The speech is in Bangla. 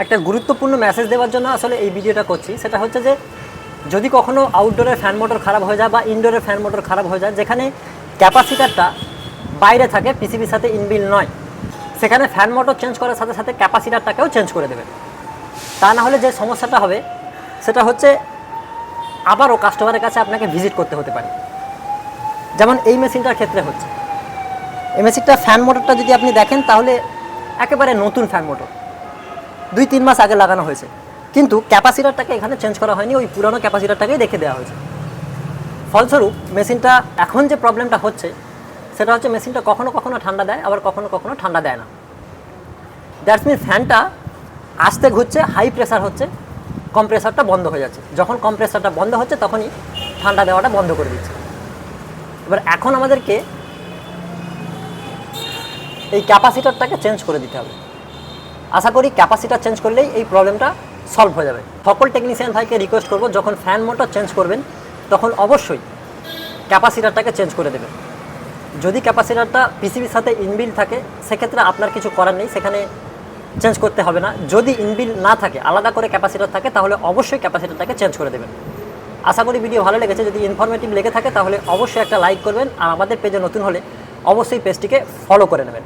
একটা গুরুত্বপূর্ণ মেসেজ দেওয়ার জন্য আসলে এই ভিডিওটা করছি। সেটা হচ্ছে যে যদি কখনও আউটডোরের ফ্যান মোটর খারাপ হয়ে যায় বা ইনডোরের ফ্যান মোটর খারাপ হয়ে যায়, যেখানে ক্যাপাসিটারটা বাইরে থাকে, পিসিবির সাথে ইনবিল নয়, সেখানে ফ্যান মোটর চেঞ্জ করার সাথে সাথে ক্যাপাসিটারটাকেও চেঞ্জ করে দেবেন। তা না হলে যে সমস্যাটা হবে সেটা হচ্ছে আবারও কাস্টমারের কাছে আপনাকে ভিজিট করতে হতে পারে। যেমন এই মেশিনটার ক্ষেত্রে হচ্ছে, এই মেশিনটা ফ্যান মোটরটা যদি আপনি দেখেন তাহলে একেবারে নতুন ফ্যান মোটর, 2-3 মাস আগে লাগানো হয়েছে, কিন্তু ক্যাপাসিটারটাকে এখানে চেঞ্জ করা হয়নি, ওই পুরনো ক্যাপাসিটারটাকেই রেখে দেওয়া হয়েছে। ফলস্বরূপ মেশিনটা এখন যে প্রবলেমটা হচ্ছে সেটা হচ্ছে মেশিনটা কখনো কখনো ঠান্ডা দেয়, আবার কখনো কখনো ঠান্ডা দেয় না। দ্যাটস মিন ফ্যানটা আস্তে ঘুরছে, হাই প্রেসার হচ্ছে, কম্প্রেসারটা বন্ধ হয়ে যাচ্ছে। যখন কম্প্রেসারটা বন্ধ হচ্ছে তখনই ঠান্ডা দেওয়াটা বন্ধ করে দিচ্ছে। এবার এখন আমাদেরকে এই ক্যাপাসিটারটাকে চেঞ্জ করে দিতে হবে। আশা করি ক্যাপাসিটার চেঞ্জ করলেই এই প্রবলেমটা সলভ হয়ে যাবে। সকল টেকনিশিয়ান ভাইকে রিকোয়েস্ট করব, যখন ফ্যান মোটর চেঞ্জ করবেন তখন অবশ্যই ক্যাপাসিটারটাকে চেঞ্জ করে দেবেন। যদি ক্যাপাসিটারটা পিসিবির সাথে ইনবিল থাকে সেক্ষেত্রে আপনার কিছু করার নেই, সেখানে চেঞ্জ করতে হবে না। যদি ইনবিল না থাকে, আলাদা করে ক্যাপাসিটার থাকে, তাহলে অবশ্যই ক্যাপাসিটারটাকে চেঞ্জ করে দেবেন। আশা করি ভিডিও ভালো লেগেছে। যদি ইনফরমেটিভ লেগে থাকে তাহলে অবশ্যই একটা লাইক করবেন, আর আমাদের পেজে নতুন হলে অবশ্যই পেজটিকে ফলো করে নেবেন।